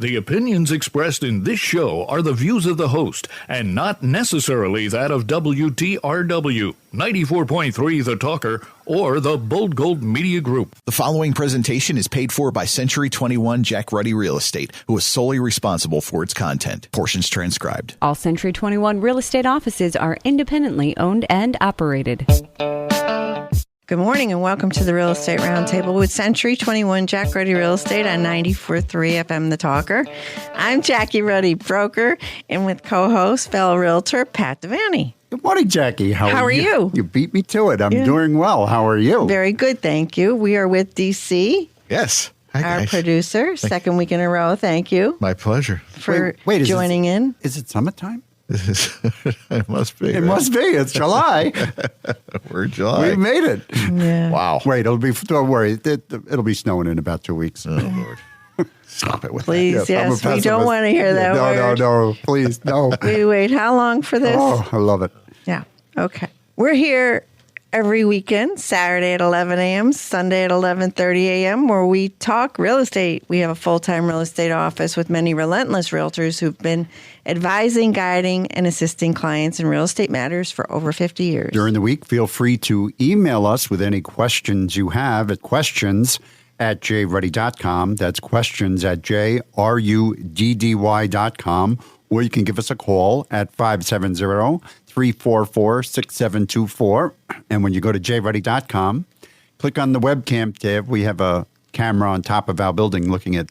The opinions expressed in this show are the views of the host and not necessarily that of WTRW, 94.3 The Talker, or the Bold Gold Media Group. The following presentation is paid for by Century 21 Jack Ruddy Real Estate, who is solely responsible for its content. Portions transcribed. All Century 21 real estate offices are independently owned and operated. Good morning and welcome to the Real Estate Roundtable with Century 21 Jack Ruddy Real Estate on 94.3 FM The Talker. I'm Jackie Ruddy, broker, and with co-host, fellow realtor, Pat Devaney. Good morning, Jackie. How are you? You beat me to it. I'm doing well. How are you? Very good, thank you. We are with DC. Yes. Hi, our guys. producer, second week in a row. Thank you. My pleasure. For joining in. Is it summertime? It must be. It must be. It's July. We're July. We made it. Yeah. Wow. Wait, don't worry. It'll be snowing in about 2 weeks. Oh, Lord. Stop it with Please, that. yes. We don't want to hear that word. No. Please, no. Wait. How long for this? Oh, I love it. Yeah. Okay. We're here every weekend, Saturday at 11 a.m., Sunday at 11:30 a.m., where we talk real estate. We have a full-time real estate office with many relentless realtors who've been advising, guiding, and assisting clients in real estate matters for over 50 years. During the week, feel free to email us with any questions you have at questions@jruddy.com. That's questions@jruddy.com. Or you can give us a call at 570-344-6724. And when you go to jruddy.com, click on the webcam tab. We have a camera on top of our building looking at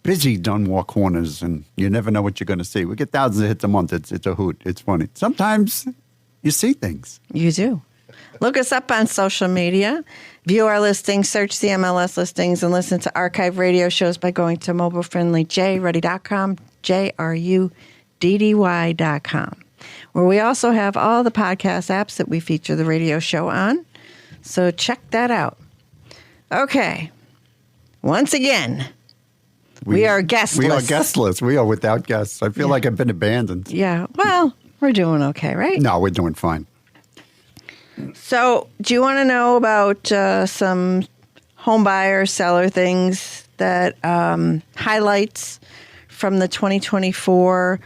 busy Dunmore corners, and you never know what you're going to see. We get thousands of hits a month. It's a hoot. It's funny. Sometimes you see things. You do. Look us up on social media. View our listings, search the MLS listings, and listen to archive radio shows by going to mobile-friendly jruddy.com, JRUDDY.com, where we also have all the podcast apps that we feature the radio show on. So check that out. Okay. Once again, we are guestless. We are guestless. We are without guests. I feel like I've been abandoned. Yeah. Well, we're doing okay, right? No, we're doing fine. So, do you want to know about some home buyer, seller things that highlights from the 2024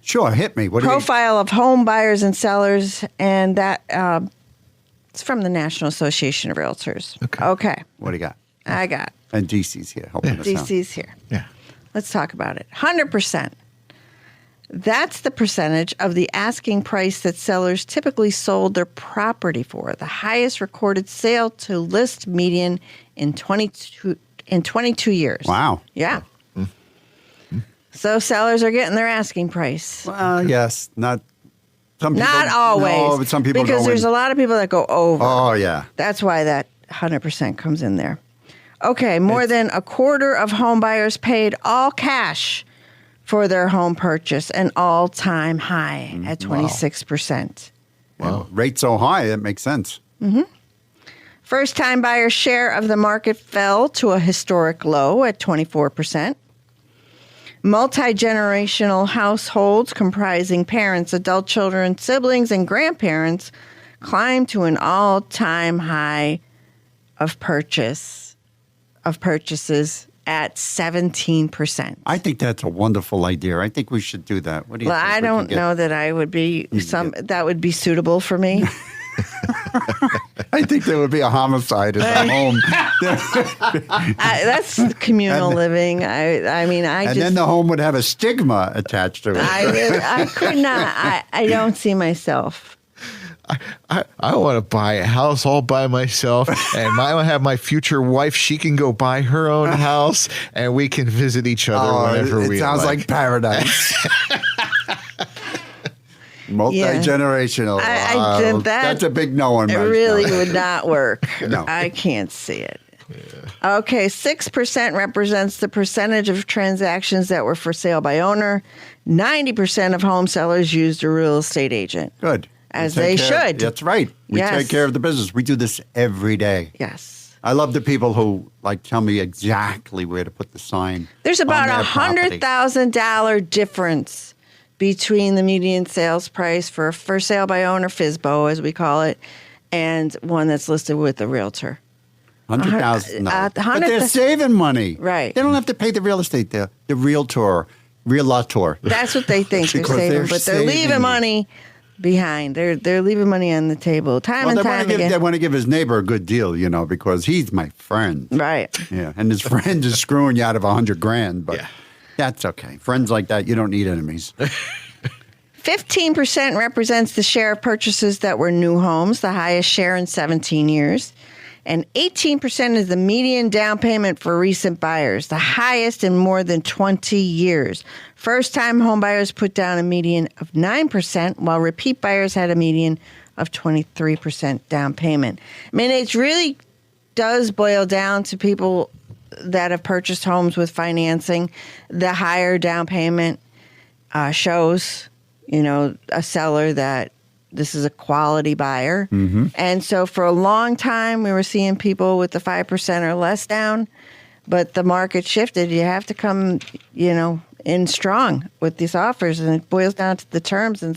Sure, hit me. profile of home buyers and sellers? And that it's from the National Association of Realtors. Okay. What do you got? I got. And DC's here helping us out. DC's here. Yeah. Let's talk about it. 100%. That's the percentage of the asking price that sellers typically sold their property for. The highest recorded sale to list median in 22 years. Wow. Yeah. So sellers are getting their asking price. Well, yes. Not some people. Not always. No, but some people because there's a lot of people that go over. Oh, yeah. That's why that 100% comes in there. Okay, more than a quarter of home buyers paid all cash for their home purchase, an all-time high at 26%. Wow. Rate so high, it makes sense. Mm-hmm. First-time buyers' share of the market fell to a historic low at 24%. Multi-generational households comprising parents, adult children, siblings, and grandparents climbed to an all-time high of purchases at 17%. I think that's a wonderful idea. I think we should do that. What do you think? I don't know that I would be that would be suitable for me. I think there would be a homicide in the home. That's communal living. And then the home would have a stigma attached to it. I could not. I don't see myself. I want to buy a house all by myself, and I want to have my future wife. She can go buy her own house, and we can visit each other whenever we like. It sounds like paradise. Multi-generational. That's a big no on my It really would not work. No. I can't see it. Yeah. Okay, 6% represents the percentage of transactions that were for sale by owner. 90% of home sellers used a real estate agent. Good. As they should. That's right. We take care of the business. We do this every day. Yes. I love the people who tell me exactly where to put the sign. There's about $100,000 difference between the median sales price for sale by owner, FSBO as we call it, and one that's listed with a realtor. $100,000. But they're 100,000. saving money. Right. They don't have to pay the real estate, the realtor. That's what they think they're Because saving, they're but they're saving. leaving money behind. They're leaving money on the table time and time again. They want to give his neighbor a good deal, because he's my friend. Right. Yeah, and his friend is screwing you out of $100,000, but that's okay. Friends like that, you don't need enemies. 15% represents the share of purchases that were new homes, the highest share in 17 years. And 18% is the median down payment for recent buyers, the highest in more than 20 years. First-time home buyers put down a median of 9%, while repeat buyers had a median of 23% down payment. I mean, it really does boil down to people that have purchased homes with financing. The higher down payment shows, a seller that this is a quality buyer. Mm-hmm. And so for a long time, we were seeing people with the 5% or less down, but the market shifted. You have to come, in strong with these offers, and it boils down to the terms, and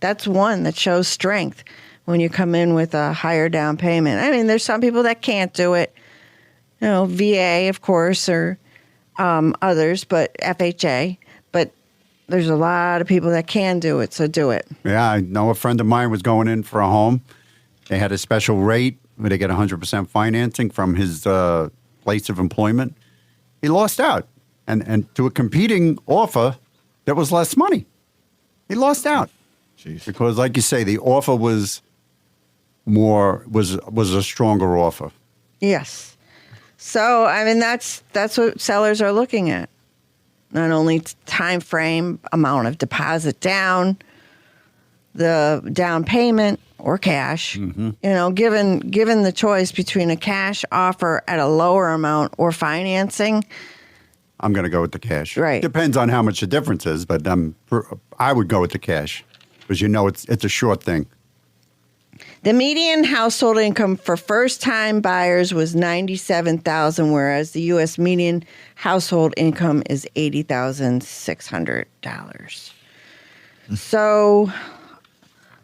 that's one that shows strength when you come in with a higher down payment. I mean, there's some people that can't do it, VA, of course, or others, but FHA, but there's a lot of people that can do it, so do it. Yeah, I know a friend of mine was going in for a home. They had a special rate where they get 100% financing from his place of employment. He lost out. And to a competing offer, there was less money. He lost out. Jeez. Because, like you say, the offer was a stronger offer. Yes. So, I mean, that's what sellers are looking at. Not only time frame, amount of deposit down, the down payment or cash. Mm-hmm. Given the choice between a cash offer at a lower amount or financing, I'm going to go with the cash. Right. Depends on how much the difference is, but I would go with the cash because it's a short thing. the median household income for first-time buyers was $97,000, whereas the U.S. median household income is $80,600. So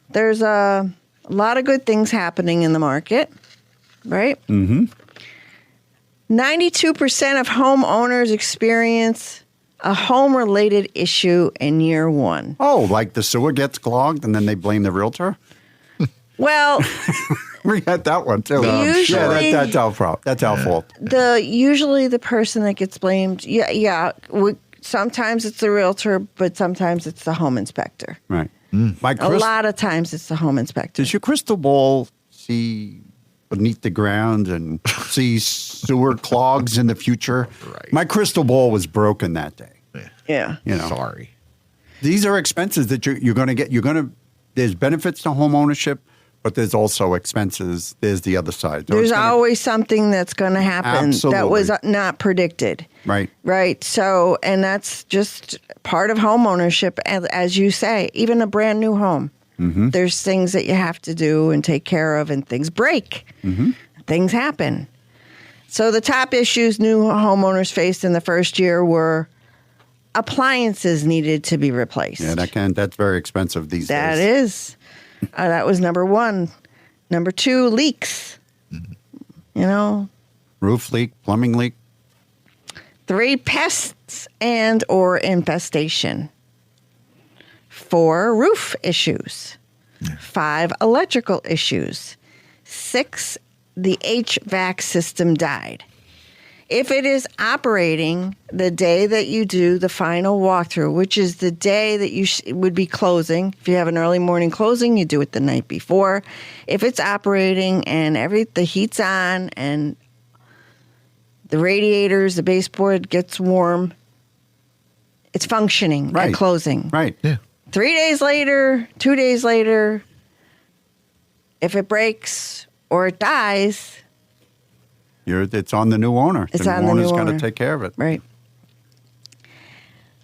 there's a lot of good things happening in the market, right? Mm-hmm. 92% of homeowners experience a home-related issue in year one. Oh, like the sewer gets clogged and then they blame the realtor? Well, We had that one too. Usually- that's our problem. That's our fault. usually the person that gets blamed, sometimes it's the realtor, but sometimes it's the home inspector. Right. A lot of times it's the home inspector. Does your crystal ball see beneath the ground and see sewer clogs in the future? Right. My crystal ball was broken that day. Yeah. You know, Sorry. these are expenses that you're going to get. There's benefits to home ownership, but there's also expenses. There's the other side. So There's it's gonna- always something that's going to happen that was Absolutely. not predicted. Right. Right. So, and that's just part of home ownership. And as you say, even a brand new home, there's things that you have to do and take care of, and things break. Things happen. So the top issues new homeowners faced in the first year were appliances needed to be replaced. Yeah, that's very expensive these That days. is. That was number one. Number two, leaks. You know, Roof leak, plumbing leak. 3, pests and or infestation. 4, roof issues. 5, electrical issues. 6, the HVAC system died. If it is operating the day that you do the final walkthrough, which is the day that you would be closing, if you have an early morning closing, you do it the night before. If it's operating and the heat's on and the radiators, the baseboard gets warm, it's functioning Right. at closing. Right. Yeah. 3 days later, 2 days later, if it breaks or it dies, It's on the new owner. It's on the new owner's got owner. to take care of it. right.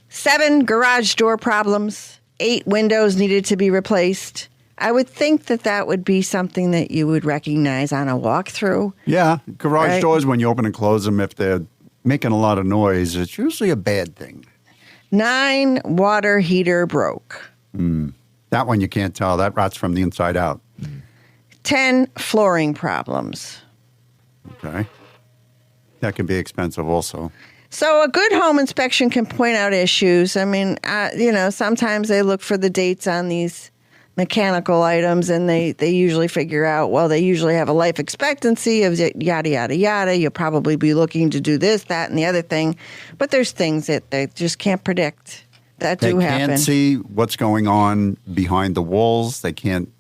7, garage door problems. 8, windows needed to be replaced. I would think that would be something that you would recognize on a walkthrough. Yeah, garage Right. doors, when you open and close them, if they're making a lot of noise, it's usually a bad thing. 9, water heater broke. That one you can't tell. That rots from the inside out. 10, flooring problems. Okay. That can be expensive also. So a good home inspection can point out issues. I mean, sometimes they look for the dates on these mechanical items, and they usually figure out, well, they usually have a life expectancy of yada, yada, yada. You'll probably be looking to do this, that, and the other thing. But there's things that they just can't predict that do happen. They can't see what's going on behind the walls. They can't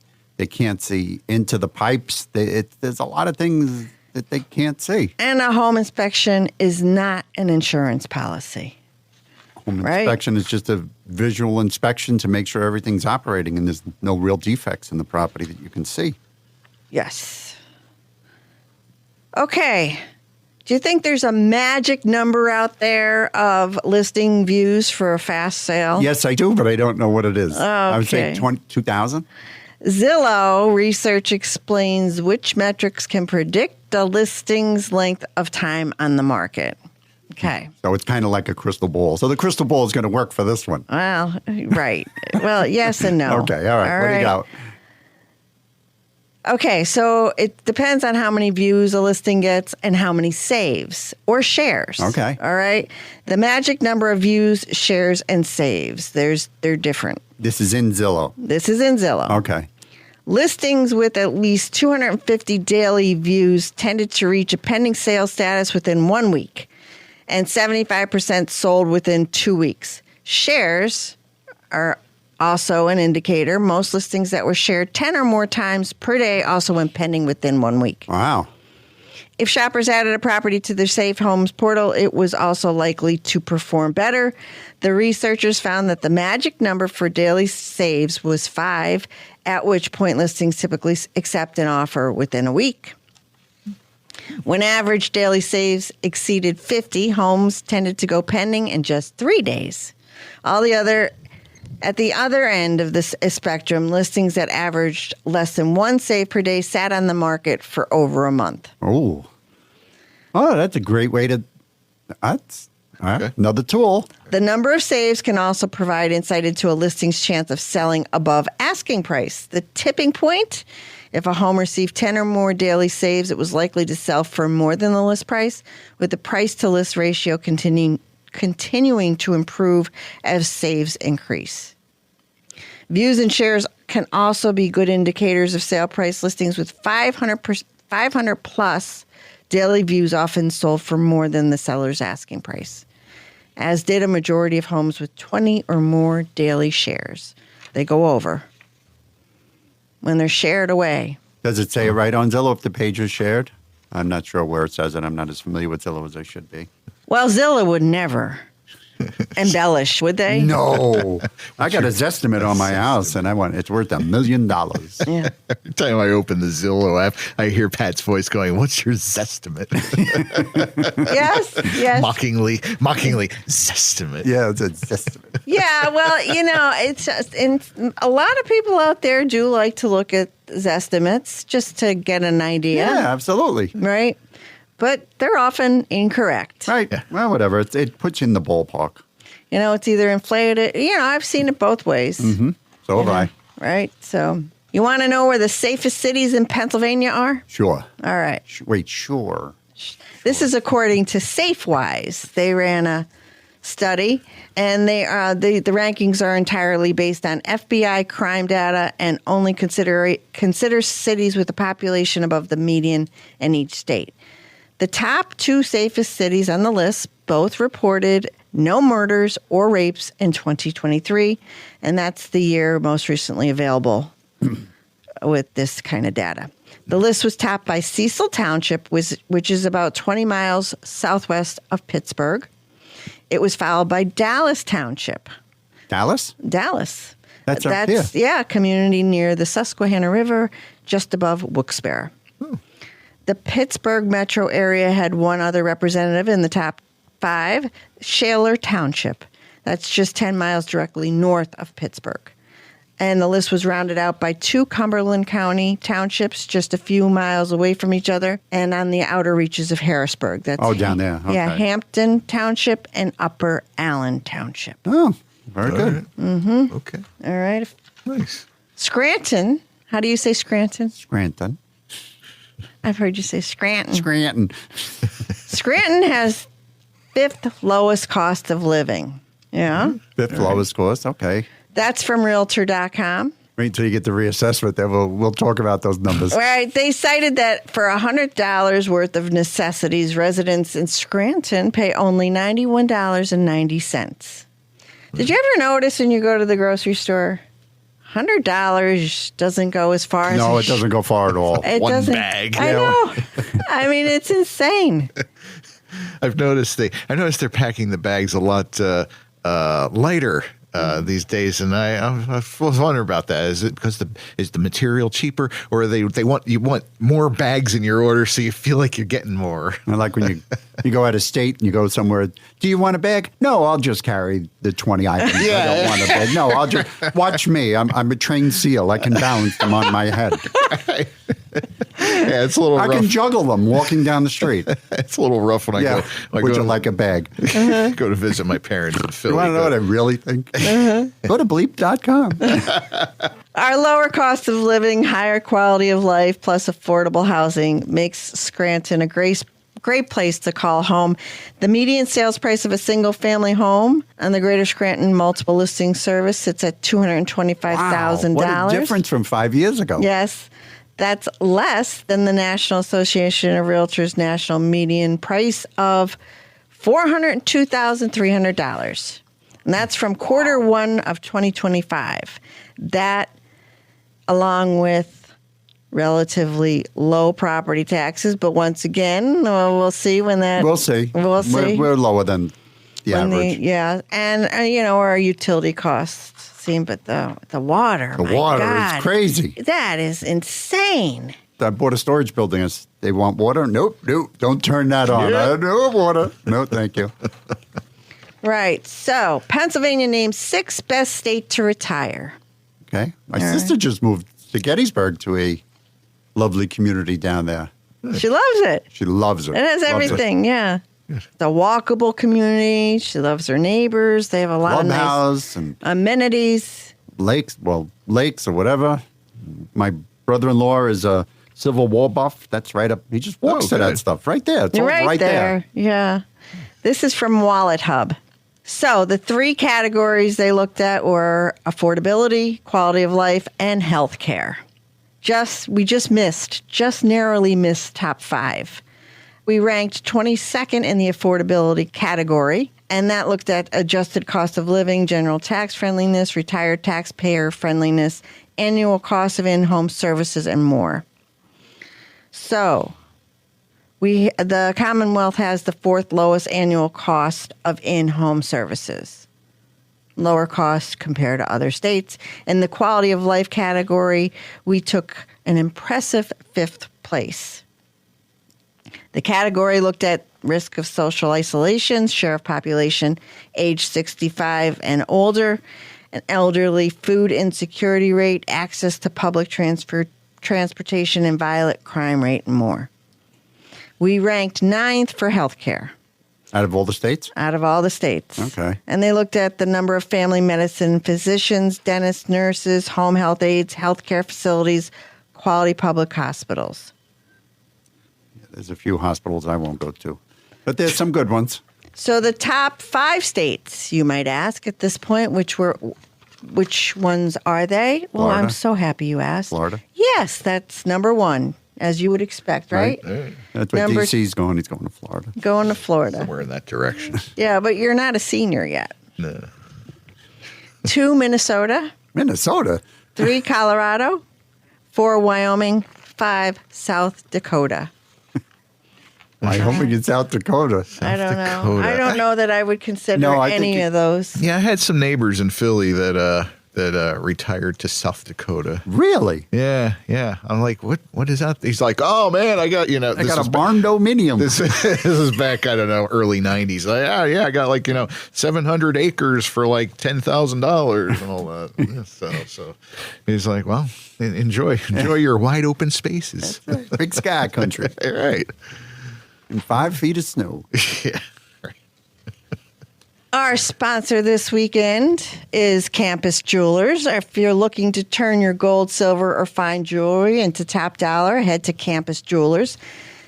see into the pipes. There's a lot of things that they can't see. And a home inspection is not an insurance policy. Home inspection is just a visual inspection to make sure everything's operating and there's no real defects in the property that you can see. Yes. Okay. Do you think there's a magic number out there of listing views for a fast sale? Yes, I do, but I don't know what it is. Okay. I would say 2,000. Zillow research explains which metrics can predict a listing's length of time on the market. Okay. So it's kind of like a crystal ball. So the crystal ball is going to work for this one. Well, right. Well, yes and no. Okay. All right. What do you got? Okay. So it depends on how many views a listing gets and how many saves or shares. Okay. All right. The magic number of views, shares, and saves. They're different. This is in Zillow. This is in Zillow. Okay. Listings with at least 250 daily views tended to reach a pending sale status within 1 week, and 75% sold within 2 weeks. Shares are also an indicator. Most listings that were shared 10 or more times per day also went pending within 1 week. Wow. If shoppers added a property to their Safe Homes portal, it was also likely to perform better. The researchers found that the magic number for daily saves was 5, at which point listings typically accept an offer within a week. When average daily saves exceeded 50, homes tended to go pending in just 3 days. At the other end of this spectrum, listings that averaged less than 1 save per day sat on the market for over a month. Oh, that's a great way to. That's another tool. The number of saves can also provide insight into a listing's chance of selling above asking price. The tipping point: if a home received 10 or more daily saves, it was likely to sell for more than the list price, with the price-to-list ratio continuing to improve as saves increase. Views and shares can also be good indicators of sale price. Listings with 500 plus daily views often sold for more than the seller's asking price, as did a majority of homes with 20 or more daily shares. They go over when they're shared away. Does it say it right on Zillow if the page is shared? I'm not sure where it says it. I'm not as familiar with Zillow as I should be. Well, Zillow would never embellish, would they? No. I got a Zestimate on my house, and it's worth $1 million. Yeah. Every time I open the Zillow app, I hear Pat's voice going, "What's your Zestimate?" Yes. Mockingly, Zestimate. Yeah, it's a Zestimate. Yeah, well, it's just, and a lot of people out there do like to look at Zestimates just to get an idea. Yeah, absolutely. Right? But they're often incorrect. Right. Yeah. Well, whatever. It puts you in the ballpark. It's either inflated. I've seen it both ways. Mm-hmm. So have I. Right? So you want to know where the safest cities in Pennsylvania are? Sure. All right. Wait, sure. This is according to SafeWise. They ran a study, and the rankings are entirely based on FBI crime data and only consider cities with a population above the median in each state. The top 2 safest cities on the list both reported no murders or rapes in 2023, and that's the year most recently available with this kind of data. The list was topped by Cecil Township, which is about 20 miles southwest of Pittsburgh. It was followed by Dallas Township. Dallas? Dallas. That's up here. Yeah, a community near the Susquehanna River, just above Wilkes-Barre. The Pittsburgh metro area had one other representative in the top 5, Shaler Township. That's just 10 miles directly north of Pittsburgh. And the list was rounded out by 2 Cumberland County townships just a few miles away from each other and on the outer reaches of Harrisburg. That's down there. Okay. Yeah, Hampton Township and Upper Allen Township. Oh, very good. Right. Mm-hmm. Okay. All right. Nice. Scranton. How do you say Scranton? Scranton. I've heard you say Scranton. Scranton. Scranton has 5th lowest cost of living. Yeah. 5th lowest cost. Okay. That's from Realtor.com. Wait until you get the reassessment. Then we'll talk about those numbers. Right. They cited that for $100 worth of necessities, residents in Scranton pay only $91.90. Did you ever notice when you go to the grocery store, $100 doesn't go as far as No, it doesn't go far at all. It One doesn't. bag. I know. I mean, it's insane. I've noticed they're packing the bags a lot lighter these days, and I was wondering about that. Is it because is the material cheaper, or you want more bags in your order so you feel like you're getting more? Like when you go out of state and you go somewhere, do you want a bag? No, I'll just carry the 20 items. I don't want a bag. No, I'll just watch me. I'm a trained seal. I can balance them on my head. Yeah, it's a little rough. I can juggle them walking down the street. It's a little rough when I go. Would you like a bag? Go to visit my parents in Philly. You want to know what I really think? Go to bleep.com. Our lower cost of living, higher quality of life, plus affordable housing makes Scranton a great place to call home. The median sales price of a single-family home on the Greater Scranton Multiple Listing Service sits at $225,000. Wow, what a difference from 5 years ago. Yes. That's less than the National Association of Realtors' national median price of $402,300. And that's from quarter one of 2025. That, along with relatively low property taxes, but once again, we'll see when that... We'll see. We're lower than the average. And, our utility costs. But the water, the water is crazy. That is insane. I bought a storage building. They want water? Nope, don't turn that on. Yeah. I don't know water. No, thank you. Right. So Pennsylvania named 6th best state to retire. Okay. My sister just moved to Gettysburg, to a lovely community down there. She loves it. She loves it. It has everything. Yeah. It's a walkable community. She loves her neighbors. They have a lot of nice and amenities. Lakes or whatever. My brother-in-law is a Civil War buff. That's right up. He just walks to that stuff right there. It's all right there. Yeah. This is from Wallet Hub. So the 3 categories they looked at were affordability, quality of life, and health care. We just narrowly missed top 5. We ranked 22nd in the affordability category, and that looked at adjusted cost of living, general tax friendliness, retired taxpayer friendliness, annual cost of in-home services, and more. So, the Commonwealth has the 4th lowest annual cost of in-home services. Lower cost compared to other states. In the quality of life category, we took an impressive 5th place. The category looked at risk of social isolation, share of population age 65 and older, an elderly food insecurity rate, access to public transportation, and violent crime rate, and more. We ranked 9th for healthcare. Out of all the states? Out of all the states. Okay. And they looked at the number of family medicine physicians, dentists, nurses, home health aides, healthcare facilities, quality public hospitals. There's a few hospitals I won't go to, but there's some good ones. So the top 5 states, you might ask at this point, which ones are they? Well, Florida. I'm so happy you asked. Florida. Yes, that's number 1, as you would expect, right? That's where DC's going. He's going to Florida. Going to Florida. Somewhere in that direction. Yeah, but you're not a senior yet. No. 2, Minnesota. Minnesota? 3, Colorado. 4, Wyoming. 5, South Dakota. Wyoming and South Dakota. I don't know. Dakota. I don't know that I would consider any of those. Yeah, I had some neighbors in Philly that retired to South Dakota. Really? Yeah. I'm like, what is that? He's like, oh man, I got I got a barn dominium. This is back, I don't know, early 90s. Like, I got 700 acres for like $10,000 and all that. Yeah, so he's like, well, enjoy your wide open spaces. That's right. Big sky country. Right. And 5 feet of snow. Yeah. Our sponsor this weekend is Campus Jewelers. If you're looking to turn your gold, silver, or fine jewelry into top dollar, head to Campus Jewelers,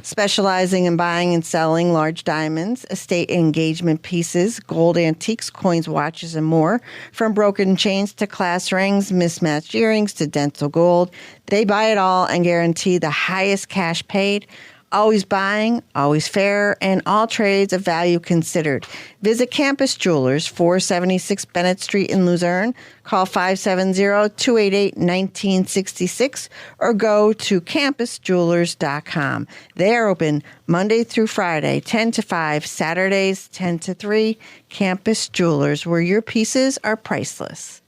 specializing in buying and selling large diamonds, estate engagement pieces, gold antiques, coins, watches, and more. From broken chains to class rings, mismatched earrings to dental gold, they buy it all and guarantee the highest cash paid. Always buying, always fair, and all trades of value considered. Visit Campus Jewelers, 476 Bennett Street in Luzerne. Call 570-288-1966 or go to campusjewelers.com. They are open Monday through Friday, 10 to 5, Saturdays, 10 to 3. Campus Jewelers, where your pieces are priceless.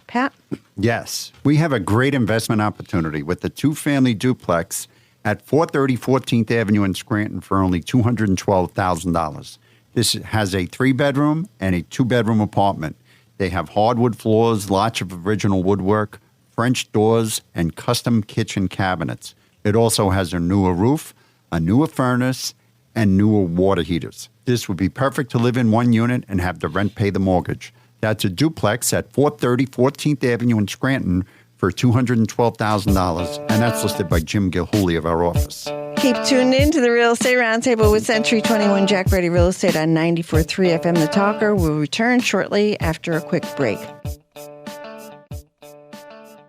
Pat? Yes. We have a great investment opportunity with the two-family duplex at 430 14th Avenue in Scranton for only $212,000. This has a 3-bedroom and a 2-bedroom apartment. They have hardwood floors, lots of original woodwork, French doors, and custom kitchen cabinets. It also has a newer roof, a newer furnace, and newer water heaters. This would be perfect to live in one unit and have the rent pay the mortgage. That's a duplex at 430 14th Avenue in Scranton for $212,000, and that's listed by Jim Gilhooly of our office. Keep tuned in to the Real Estate Roundtable with Century 21 Jack Ruddy Real Estate on 94.3 FM The Talker. We'll return shortly after a quick break.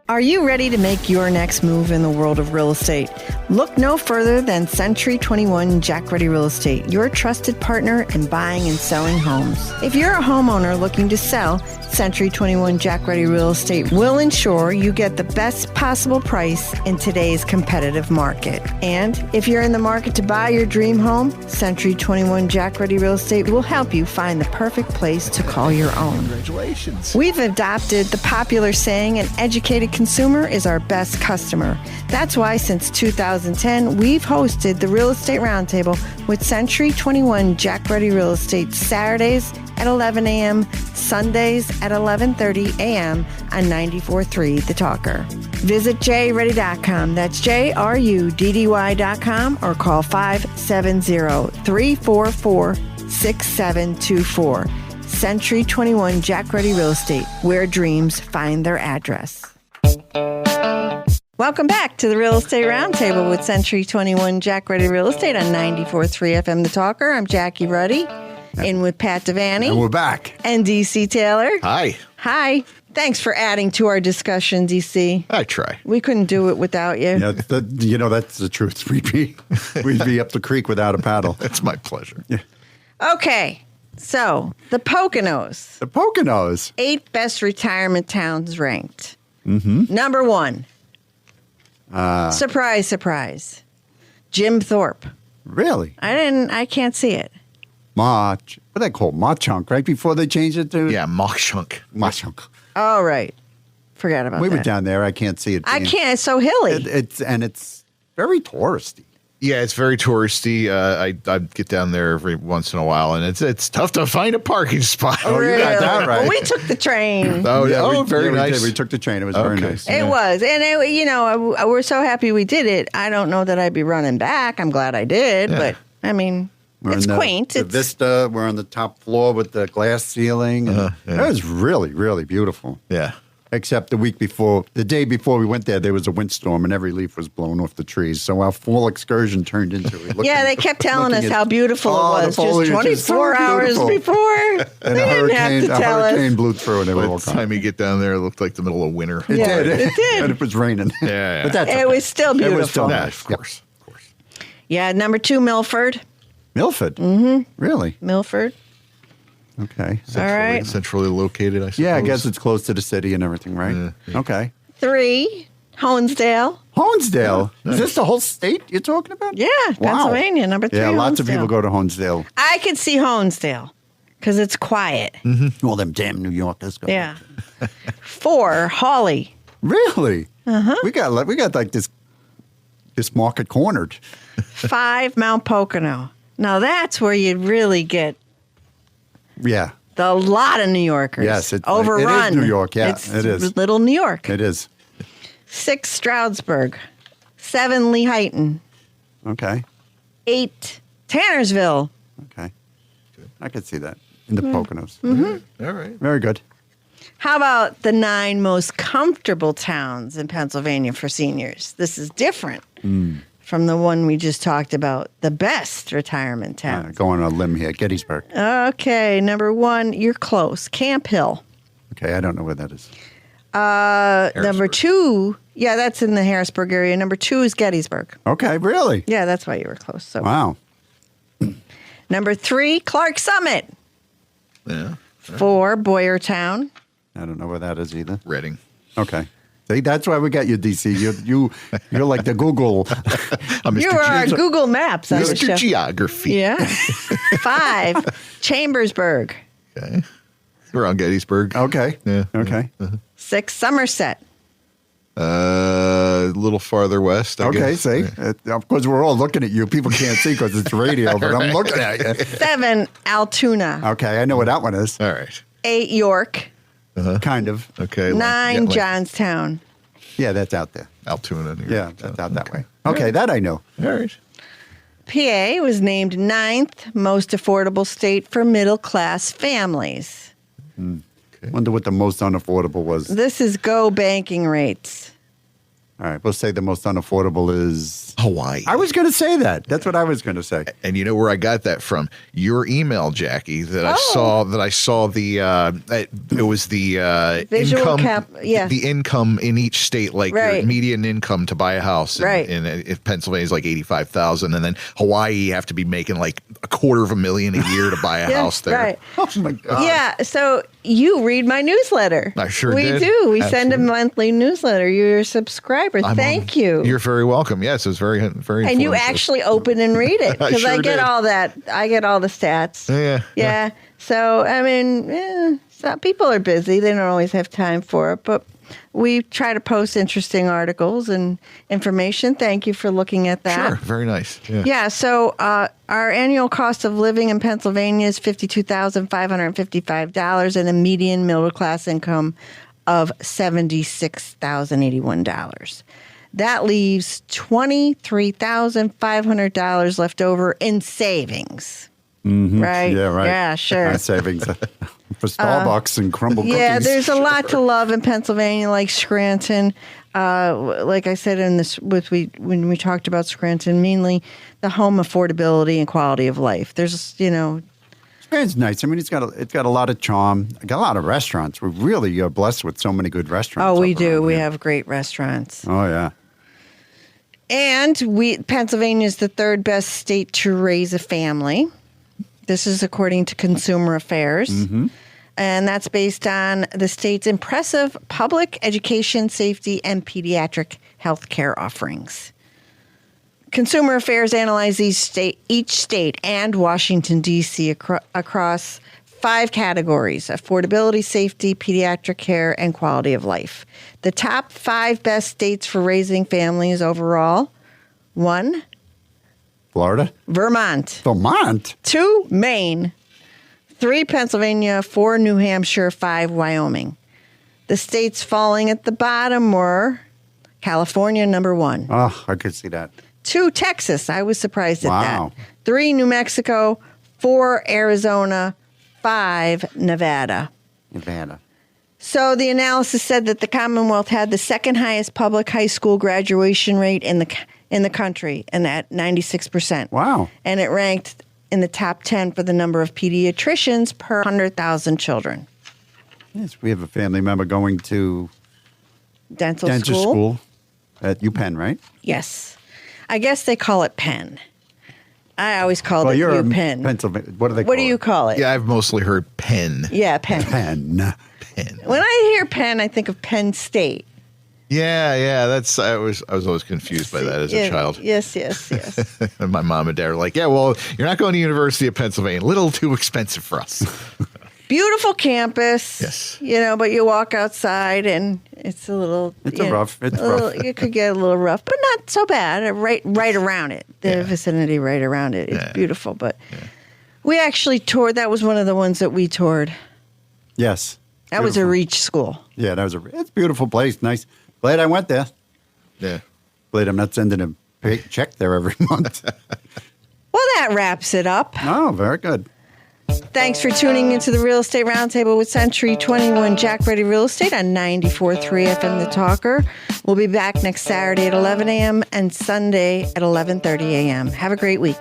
Are you ready to make your next move in the world of real estate? Look no further than Century 21 Jack Ruddy Real Estate, your trusted partner in buying and selling homes. If you're a homeowner looking to sell, Century 21 Jack Ruddy Real Estate will ensure you get the best possible price in today's competitive market. And if you're in the market to buy your dream home, Century 21 Jack Ruddy Real Estate will help you find the perfect place to call your own. Congratulations. We've adopted the popular saying, an educated consumer is our best customer. That's why since 2010, we've hosted the Real Estate Roundtable with Century 21 Jack Ruddy Real Estate Saturdays at 11 a.m., Sundays at 11:30 a.m. on 94.3 The Talker. Visit jruddy.com. That's JRUDDY.com or call 570-344-6724. Century 21 Jack Ruddy Real Estate, where dreams find their address. Welcome back to the Real Estate Roundtable with Century 21 Jack Ruddy Real Estate on 94.3 FM The Talker. I'm Jackie Ruddy, in with Pat Devaney. And we're back. And DC Taylor. Hi. Hi. Thanks for adding to our discussion, DC. I try. We couldn't do it without you. Yeah, that's the truth. We'd be up the creek without a paddle. It's my pleasure. Yeah. Okay. So, the Poconos. The Poconos. 8 best retirement towns ranked. Mm-hmm. Number 1. Surprise, surprise. Jim Thorpe. Really? I can't see it. What they call Mauchunk, right before they changed it to? Yeah, Mauchunk. Mauchunk. Oh, right. Forgot about that. We were down there. I can't see it. I can't. It's so hilly. It's very touristy. Yeah, it's very touristy. I get down there every once in a while, and it's tough to find a parking spot. Oh, you got that right. Well, we took the train. Very nice. We took the train. It was very nice. It was. And, we're so happy we did it. I don't know that I'd be running back. I'm glad I did. Yeah. But, I mean, it's quaint. The vista. We're on the top floor with the glass ceiling. And It was really, really beautiful. Yeah. Except the day before we went there was a windstorm and every leaf was blown off the trees. So our fall excursion turned into they kept telling us how beautiful it was just 24 hours before. And they didn't have to tell us. A hurricane blew through and they were all By the time you get down there, it looked like the middle of winter. It did. It did. And it was raining. Yeah. But it was still beautiful. It was still Yeah, nice. of course. Yeah, number 2, Milford. Milford? Mm-hmm. Really? Milford. Okay. All right. Centrally located, I suppose. Yeah, I guess it's close to the city and everything, right? Yeah. Okay. 3, Honesdale. Honesdale? Nice. Is this the whole state you're talking about? Yeah, Wow. Pennsylvania, number 3. Yeah, lots of Honesdale. people go to Honesdale. I could see Honesdale because it's quiet. All them damn New Yorkers go. Yeah. 4, Hawley. Really? Uh-huh. We got like this market cornered. 5, Mount Pocono. Now that's where you really get Yeah. a lot of New Yorkers. Yes, overrun. It is New York. Yeah, it's it is. Little New York. It is. 6, Stroudsburg. 7, Lehighton. Okay. 8, Tannersville. Okay. I could see that. in the Poconos. Mm-hmm. All right. Very good. How about the 9 most comfortable towns in Pennsylvania for seniors? This is different from the one we just talked about, the best retirement towns. Going on a limb here. Gettysburg. Okay, number 1, you're close. Camp Hill. Okay, I don't know where that is. Number 2, yeah, that's in the Harrisburg area. Number 2 is Gettysburg. Okay, really? Yeah, that's why you were close. So, Wow. Number 3, Clark Summit. Yeah. 4, Boyertown. I don't know where that is either. Reading. Okay. See, that's why we got you, DC. You're like the Google. I'm You are our Google Maps. on the Mr. show. Geography. Yeah. 5, Chambersburg. Okay. We're on Gettysburg. Okay. Yeah. Okay. 6, Somerset. A little farther west, I Okay, guess. see? Of course, we're all looking at you. People can't see because it's radio, but I'm looking at you. 7, Altoona. Okay, I know what that one is. All right. 8, York. Kind of. Okay. 9, Johnstown. Yeah, that's out there. Altoona. New York. Yeah, that's out that way. Okay, that I know. All right. PA was named 9th most affordable state for middle-class families. Wonder what the most unaffordable was. This is Go banking rates. All right, we'll say the most unaffordable is Hawaii. I was going to say that. That's what I was going to say. And you know where I got that from? Your email, Jackie. That I saw. That I saw the. It was the Visual income. cap- yeah. The income in each state, like your Right. median income to buy a house. Right. In Pennsylvania is like 85,000, and then Hawaii you have to be making like $250,000 a year to buy a house there. Right. Oh my God. Yeah, so you read my newsletter. I sure we did. do. We send a Absolutely. monthly newsletter. You're a subscriber. Thank you. You're very welcome. Yes, it's very very. And you informative. actually open and read it because I sure get did. all that. I get all the stats. Yeah. So I mean, people are busy. They don't always have time for it, but we try to post interesting articles and information. Thank you for looking at that. Sure. Very nice. Yeah. Yeah. So our annual cost of living in Pennsylvania is $52,555 and a median middle class income of $76,081. That leaves $23,500 left over in savings. Right? Yeah, right. Yeah, sure. My savings for Starbucks and crumble cookies. Yeah, there's a lot to love in Pennsylvania, like Scranton. Like I said in this, when we talked about Scranton, mainly the home affordability and quality of life. There's, Scranton's nice. I mean, it's got a lot of charm. Got a lot of restaurants. We really are blessed with so many good restaurants. we up do. around We here. have great restaurants. Oh yeah. And Pennsylvania is the 3rd best state to raise a family. This is according to Consumer Affairs. Mm-hmm. And that's based on the state's impressive public education, safety, and pediatric health care offerings. Consumer Affairs analyzed each state and Washington, D.C. across 5 categories: affordability, safety, pediatric care, and quality of life. The top 5 best states for raising families overall: 1, Florida, Vermont; Vermont. 2, Maine; 3, Pennsylvania; 4, New Hampshire; 5, Wyoming. The states falling at the bottom were California, number 1. Oh, I could see that. 2, Texas. I was surprised at Wow. that. 3, New Mexico; 4, Arizona; 5, Nevada. Nevada. So the analysis said that the Commonwealth had the 2nd highest public high school graduation rate in the country, and at 96%. Wow. And it ranked in the top 10 for the number of pediatricians per 100,000 children. Yes, we have a family member going to Dental dental school? school at UPenn, right? Yes. I guess they call it Penn. I always called Well, it you're in UPenn. Pennsylvania. What do they call What do you it? call it? Yeah, I've mostly heard Penn. Yeah, Penn. Penn. Penn. When I hear Penn, I think of Penn State. Yeah. That's I was always confused by that as a child. Yes. And my mom and dad were like, "Yeah, well, you're not going to University of Pennsylvania. A little too expensive for us." Beautiful campus. Yes. But you walk outside and it's a little. It's rough. It's rough. It could get a little rough, but not so bad. Right around it, the vicinity right around it. It's beautiful. But we actually toured. That was one of the ones that we toured. Yes. That was a Beautiful. Reach school. Yeah, it's a beautiful place. Nice. Glad I went there. Yeah. Glad I'm not sending a check there every month. Well, that wraps it up. Oh, very good. Thanks for tuning into the Real Estate Roundtable with Century 21 Jack Ruddy Real Estate on 94.3 FM The Talker. We'll be back next Saturday at 11 a.m. and Sunday at 11:30 a.m. Have a great week.